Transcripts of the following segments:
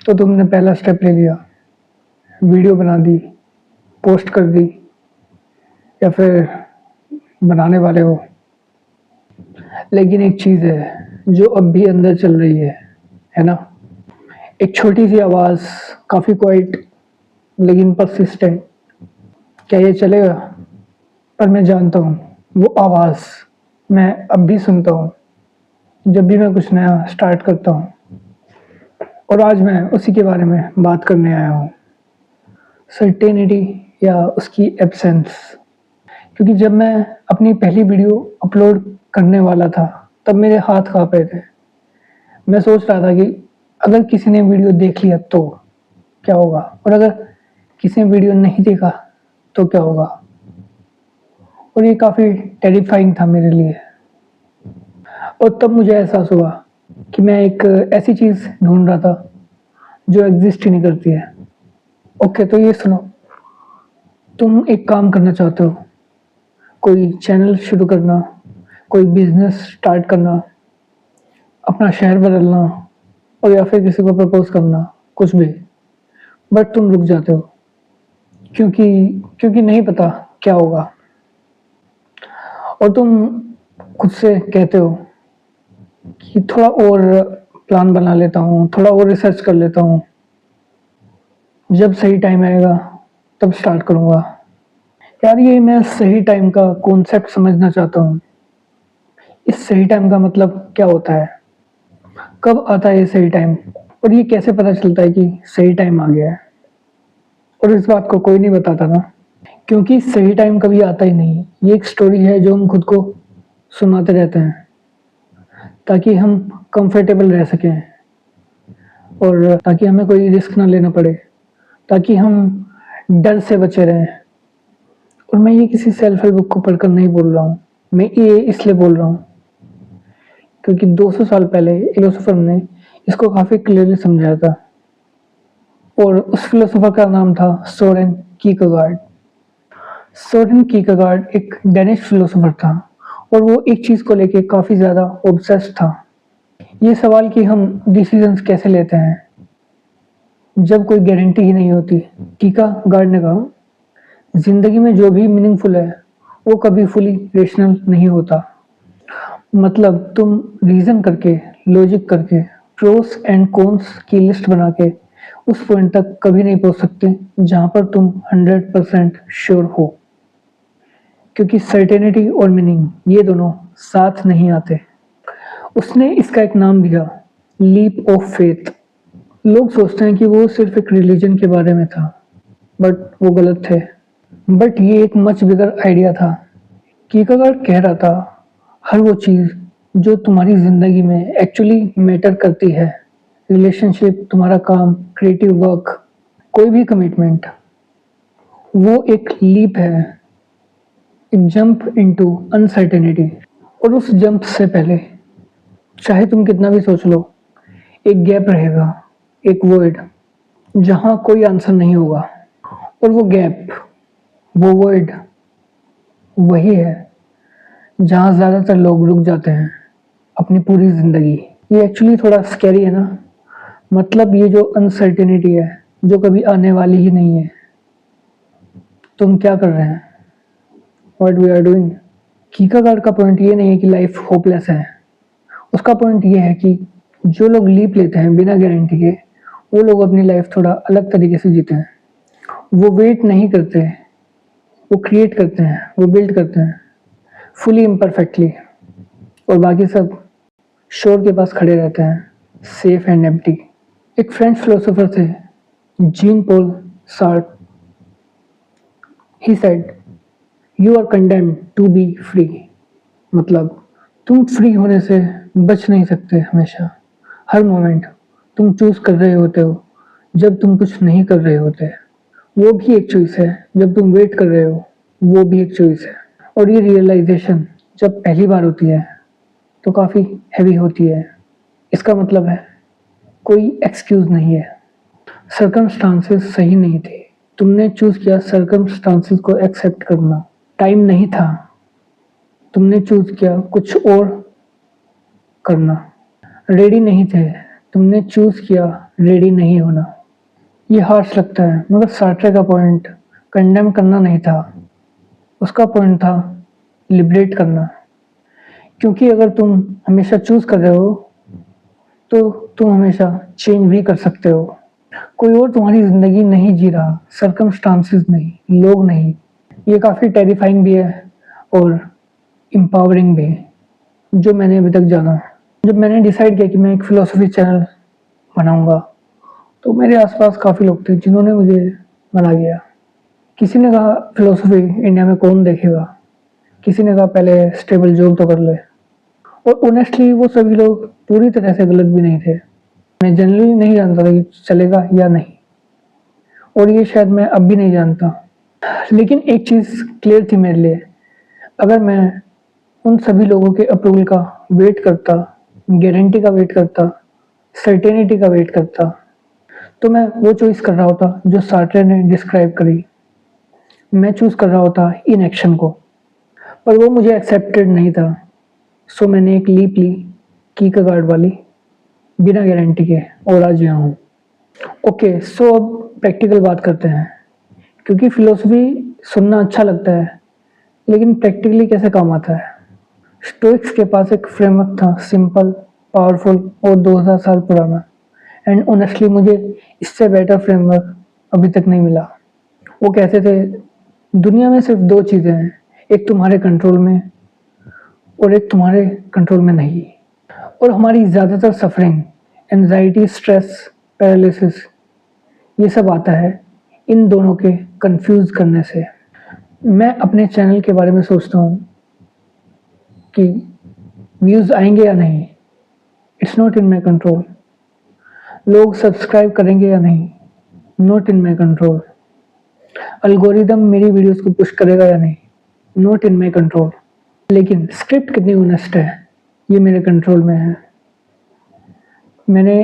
तो तुमने पहला स्टेप ले लिया, वीडियो बना दी, पोस्ट कर दी, या फिर बनाने वाले हो। लेकिन एक चीज़ है जो अब भी अंदर चल रही है ना? एक छोटी सी आवाज़, काफ़ी क्वाइट लेकिन परसिस्टेंट। क्या ये चलेगा? पर मैं जानता हूँ वो आवाज़ मैं अब भी सुनता हूँ जब भी मैं कुछ नया स्टार्ट करता हूँ। और आज मैं उसी के बारे में बात करने आया हूँ, सर्टेनिटी या उसकी एब्सेंस। क्योंकि जब मैं अपनी पहली वीडियो अपलोड करने वाला था तब मेरे हाथ काँप रहे थे। मैं सोच रहा था कि अगर किसी ने वीडियो देख लिया तो क्या होगा, और अगर किसी ने वीडियो नहीं देखा तो क्या होगा। और ये काफ़ी टेरिफाइंग था मेरे लिए। और तब मुझे एहसास हुआ कि मैं एक ऐसी चीज़ ढूंढ रहा था जो एग्जिस्ट ही नहीं करती है। ओके, तो ये सुनो, तुम एक काम करना चाहते हो, कोई चैनल शुरू करना, कोई बिजनेस स्टार्ट करना, अपना शहर बदलना, और या फिर किसी को प्रपोज करना, कुछ भी। बट तुम रुक जाते हो क्योंकि क्योंकि नहीं पता क्या होगा। और तुम खुद से कहते हो कि थोड़ा और प्लान बना लेता हूँ, थोड़ा और रिसर्च कर लेता हूँ, जब सही टाइम आएगा तब स्टार्ट करूँगा। यार, ये मैं सही टाइम का कॉन्सेप्ट समझना चाहता हूँ। इस सही टाइम का मतलब क्या होता है? कब आता है ये सही टाइम? और ये कैसे पता चलता है कि सही टाइम आ गया है? और इस बात को कोई नहीं बताता ना, क्योंकि सही टाइम कभी आता ही नहीं। ये एक स्टोरी है जो हम खुद को सुनाते रहते हैं ताकि हम कंफर्टेबल रह सकें, और ताकि हमें कोई रिस्क ना लेना पड़े, ताकि हम डर से बचे रहें। और मैं ये किसी सेल्फ हेल्प बुक को पढ़कर नहीं बोल रहा हूँ, मैं ये इसलिए बोल रहा हूँ क्योंकि 200 साल पहले फिलोसोफर ने इसको काफ़ी क्लियरली समझाया था। और उस फिलोसोफर का नाम था सोरेन कीरकेगार्ड। सोरेन कीरकेगार्ड एक डेनिश फिलोसोफर था और वो एक चीज़ को लेके काफ़ी ज़्यादा ऑब्सेस्ड था। ये सवाल कि हम डिसीजंस कैसे लेते हैं जब कोई गारंटी ही नहीं होती। कीरकेगार्ड ने कहा, जिंदगी में जो भी मीनिंगफुल है वो कभी फुली रेशनल नहीं होता। मतलब तुम रीजन करके, लॉजिक करके, प्रोस एंड कॉन्स की लिस्ट बना के उस पॉइंट तक कभी नहीं पहुंच सकते जहां पर तुम 100% श्योर हो, क्योंकि सर्टेनिटी और मीनिंग ये दोनों साथ नहीं आते। उसने इसका एक नाम दिया, लीप ऑफ फेथ। लोग सोचते हैं कि वो सिर्फ एक रिलीजन के बारे में था, बट वो गलत थे। बट ये एक मच बिगर आइडिया था। कीरकेगार्ड कह रहा था, हर वो चीज़ जो तुम्हारी ज़िंदगी में एक्चुअली मैटर करती है, रिलेशनशिप, तुम्हारा काम, क्रिएटिव वर्क, कोई भी कमिटमेंट, वो एक लीप है, एक जंप इनटू अनसर्टेनिटी। और उस जंप से पहले चाहे तुम कितना भी सोच लो, एक गैप रहेगा, एक वर्ड जहां कोई आंसर नहीं होगा। और वो गैप, वो वर्ड वही है जहां ज़्यादातर लोग रुक जाते हैं अपनी पूरी ज़िंदगी। ये एक्चुअली थोड़ा स्कैरी है ना? मतलब ये जो अनसर्टेनिटी है, जो कभी आने वाली ही नहीं है, तुम क्या कर रहे हैं, व्हाट वी आर डूइंग। कीरकेगार्ड का पॉइंट ये नहीं है कि लाइफ होपलेस है। उसका पॉइंट ये है कि जो लोग लीप लेते हैं बिना गारंटी के, वो लोग अपनी लाइफ थोड़ा अलग तरीके से जीते हैं। वो वेट नहीं करते, वो क्रिएट करते हैं, वो बिल्ड करते हैं फुली इम्परफेक्टली, और बाकी सब शोर के पास खड़े रहते हैं, सेफ एंड एम्प्टी। एक फ्रेंच फिलोसोफर थे, Jean Paul Sartre. He said, you are condemned to be free. मतलब तुम फ्री होने से बच नहीं सकते। हमेशा, हर मोमेंट तुम चूज कर रहे होते हो जब तुम कुछ नहीं कर रहे होते। वो भी एक चॉइस है जब तुम वेट कर रहे हो, वो भी एक चॉइस है। और ये रियलाइजेशन जब पहली बार होती है तो काफ़ी हैवी होती है। इसका मतलब है कोई एक्सक्यूज नहीं है, सर्कमस्टांसेस सही नहीं थे, तुमने चूज किया सर्कमस्टांसेस को एक्सेप्ट करना। टाइम नहीं था, तुमने चूज किया कुछ और करना। रेडी नहीं थे, तुमने चूज किया रेडी नहीं होना। ये हार्श लगता है, मगर सार्ट्रे का पॉइंट कंडेम करना नहीं था, उसका पॉइंट था लिबरेट करना। क्योंकि अगर तुम हमेशा चूज कर रहे हो तो तुम हमेशा चेंज भी कर सकते हो। कोई और तुम्हारी जिंदगी नहीं जी रहा, सर्कमस्टांसेस नहीं, लोग नहीं। ये काफी टेरिफाइंग भी है और एम्पावरिंग भी, जो मैंने अभी तक जाना। जब मैंने डिसाइड किया कि मैं एक फिलोसफी चैनल बनाऊंगा, तो मेरे आसपास काफी लोग थे जिन्होंने मुझे मना किया। किसी ने कहा फिलोसफी इंडिया में कौन देखेगा, किसी ने कहा पहले स्टेबल जॉब तो कर ले। और ऑनेस्टली वो सभी लोग पूरी तरह से गलत भी नहीं थे। मैं जनरली नहीं जानता था कि चलेगा या नहीं, और ये शायद मैं अब भी नहीं जानता। लेकिन एक चीज क्लियर थी मेरे लिए, अगर मैं उन सभी लोगों के अप्रूवल का वेट करता, गारंटी का वेट करता, सर्टेनिटी का वेट करता, तो मैं वो चॉइस कर रहा होता जो सार्ट्रे ने डिस्क्राइब करी। मैं चूज कर रहा होता इन एक्शन को, पर वो मुझे एक्सेप्टेड नहीं था। सो मैंने एक लीप ली, कीकरगार्ड वाली, बिना गारंटी के, और आज यहाँ हूँ। ओके, सो अब प्रैक्टिकल बात करते हैं, क्योंकि फिलोसफी सुनना अच्छा लगता है, लेकिन प्रैक्टिकली कैसे काम आता है। स्टोइक्स के पास एक फ्रेमवर्क था, सिंपल, पावरफुल और 2000 साल पुराना। एंड ऑनेस्टली मुझे इससे बेटर फ्रेमवर्क अभी तक नहीं मिला। वो कहते थे दुनिया में सिर्फ दो चीजें हैं, एक तुम्हारे कंट्रोल में और एक तुम्हारे कंट्रोल में नहीं। और हमारी ज्यादातर सफरिंग, एंजाइटी, स्ट्रेस, पैरालिसिस, ये सब आता है इन दोनों के कंफ्यूज करने से। मैं अपने चैनल के बारे में सोचता हूँ कि व्यूज आएंगे या नहीं, it's not in my control. लोग सब्सक्राइब करेंगे या नहीं, not in my control. Algorithm मेरी वीडियोस को पुश करेगा या नहीं, नॉट इन माई कंट्रोल। लेकिन स्क्रिप्ट कितनी ऑनेस्ट है, ये मेरे कंट्रोल में है। मैंने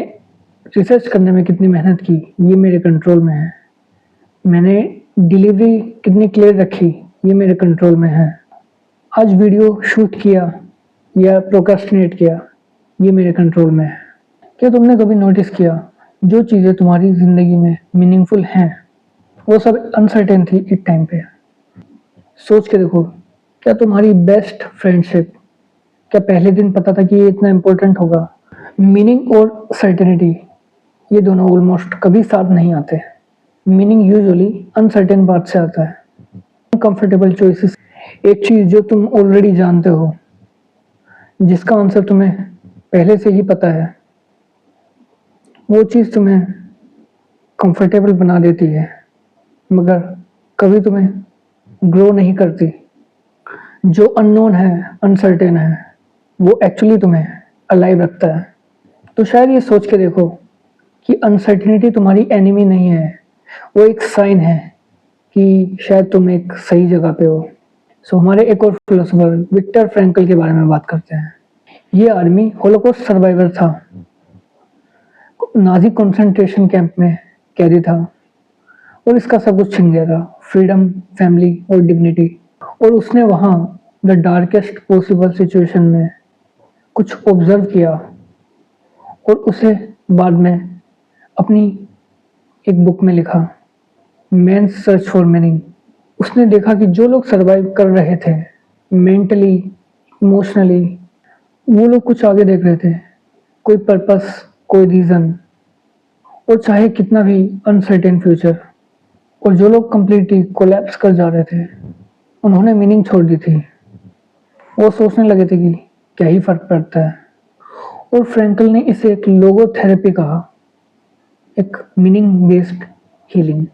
रिसर्च करने में कितनी मेहनत की, ये मेरे कंट्रोल में है। मैंने डिलीवरी कितनी क्लियर रखी, ये मेरे कंट्रोल में है। आज वीडियो शूट किया या प्रोक्रेस्टिनेट किया, ये मेरे कंट्रोल में है। क्या तुमने कभी नोटिस किया जो चीज़ें तुम्हारी ज़िंदगी में मीनिंगफुल हैं, वो सब अनसर्टेन थी एक टाइम पे। सोच के देखो, क्या तुम्हारी बेस्ट फ्रेंडशिप, क्या पहले दिन पता था कि ये इतना इम्पोर्टेंट होगा। मीनिंग और सर्टेनिटी, ये दोनों ऑलमोस्ट कभी साथ नहीं आते। मीनिंग यूजुअली अनसर्टेन बात से आता है, अनकंफर्टेबल चॉइसेस। एक चीज जो तुम ऑलरेडी जानते हो, जिसका आंसर तुम्हें पहले से ही पता है, वो चीज तुम्हें कंफर्टेबल बना देती है, मगर कभी तुम्हें ग्रो नहीं करती। जो अननोन है, अनसर्टेन है, वो एक्चुअली तुम्हें अलाइव रखता है। तो शायद ये सोच के देखो कि अनसर्टेनिटी तुम्हारी एनिमी नहीं है, वो एक साइन है कि शायद तुम एक सही जगह पे हो। सो हमारे एक और फिलोसोफर विक्टर फ्रैंकल के बारे में बात करते हैं। ये आदमी होलोकॉस्ट सर्वाइवर था, नाजी कंसंट्रेशन कैंप में कैदी था, और इसका सब कुछ छिन गया था, फ्रीडम, फैमिली और डिग्निटी। और उसने वहाँ द डार्केस्ट पॉसिबल सिचुएशन में कुछ ऑब्जर्व किया, और उसे बाद में अपनी एक बुक में लिखा, मैन्स सर्च फॉर मीनिंग। उसने देखा कि जो लोग सरवाइव कर रहे थे मेंटली, इमोशनली, वो लोग कुछ आगे देख रहे थे, कोई पर्पस, कोई रीजन, और चाहे कितना भी अनसर्टेन फ्यूचर। और जो लोग कंप्लीटली कोलैप्स कर जा रहे थे, उन्होंने मीनिंग छोड़ दी थी। वो सोचने लगे थे कि क्या ही फर्क पड़ता है। और फ्रैंकल ने इसे एक लोगोथेरेपी कहा, एक मीनिंग बेस्ड हीलिंग।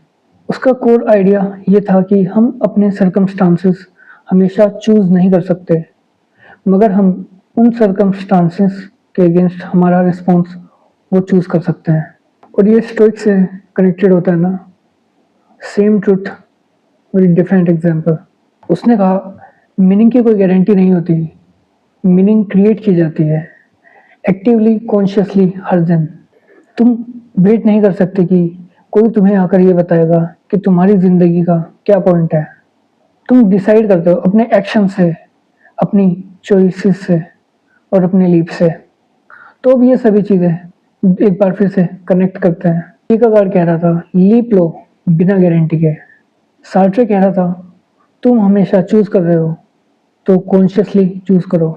उसका कोर आइडिया ये था कि हम अपने सर्कमस्टांसेस हमेशा चूज नहीं कर सकते, मगर हम उन सर्कमस्टांसेस के अगेंस्ट हमारा रिस्पॉन्स वो चूज कर सकते हैं। और ये स्टोइक से कनेक्टेड होता है ना, same truth very different example. उसने कहा मीनिंग की कोई गारंटी नहीं होती, मीनिंग क्रिएट की जाती है एक्टिवली, कॉन्शियसली, हर दिन। तुम वेट नहीं कर सकते कि कोई तुम्हें आकर ये बताएगा कि तुम्हारी जिंदगी का क्या पॉइंट है। तुम डिसाइड करते हो अपने एक्शन से, अपनी चॉइसेस से और अपने लीप से। तो अब ये सभी चीजें एक बार फिर से कनेक्ट करते हैं। कीर्केगार्ड कह रहा था लीप लो बिना गारंटी के। सार्ट्रे कह रहा था तुम हमेशा चूज कर रहे हो तो कॉन्शियसली चूज करो।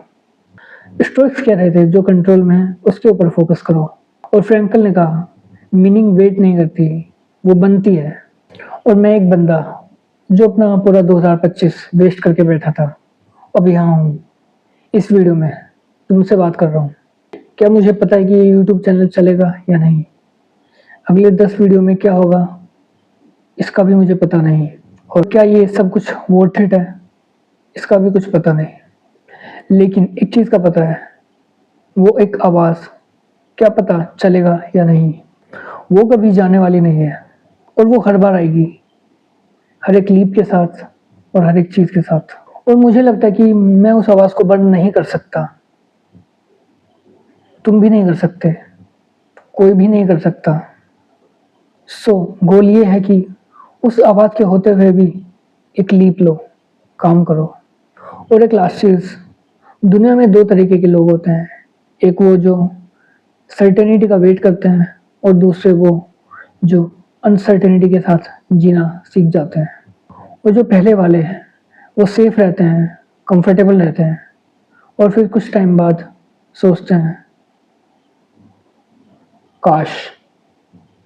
स्टोइक्स कह रहे थे जो कंट्रोल में है उसके ऊपर फोकस करो। और फ्रैंकल ने कहा मीनिंग वेट नहीं करती, वो बनती है। और मैं एक बंदा जो अपना पूरा 2025 वेस्ट करके बैठा था, अब यहाँ हूँ इस वीडियो में तुमसे बात कर रहा हूँ। क्या मुझे पता है कि ये यूट्यूब चैनल चलेगा या नहीं, अगले 10 वीडियो में क्या होगा इसका भी मुझे पता नहीं, और क्या ये सब कुछ वर्थ इट है इसका भी कुछ पता नहीं। लेकिन एक चीज का पता है, वो एक आवाज, क्या पता चलेगा या नहीं, वो कभी जाने वाली नहीं है और वो हर बार आएगी, हर एक लीप के साथ और हर एक चीज के साथ। और मुझे लगता है कि मैं उस आवाज को बंद नहीं कर सकता, तुम भी नहीं कर सकते, कोई भी नहीं कर सकता। सो गोल ये है कि उस आवाज के होते हुए भी एक लीप लो, काम करो। और एक लास्ट चीज, दुनिया में दो तरीके के लोग होते हैं, एक वो जो सर्टेनिटी का वेट करते हैं और दूसरे वो जो अनसर्टेनिटी के साथ जीना सीख जाते हैं। और जो पहले वाले हैं वो सेफ रहते हैं, कंफर्टेबल रहते हैं और फिर कुछ टाइम बाद सोचते हैं काश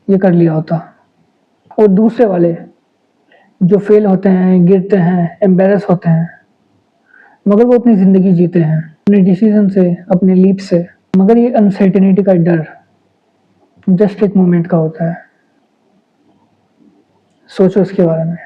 ये कर लिया होता। और दूसरे वाले जो फेल होते हैं, गिरते हैं, एम्बेरस होते हैं, मगर वो अपनी जिंदगी जीते हैं अपने डिसीजन से, अपने लीप से। मगर ये अनसर्टेनिटी का डर जस्ट एक मोमेंट का होता है, सोचो इसके बारे में।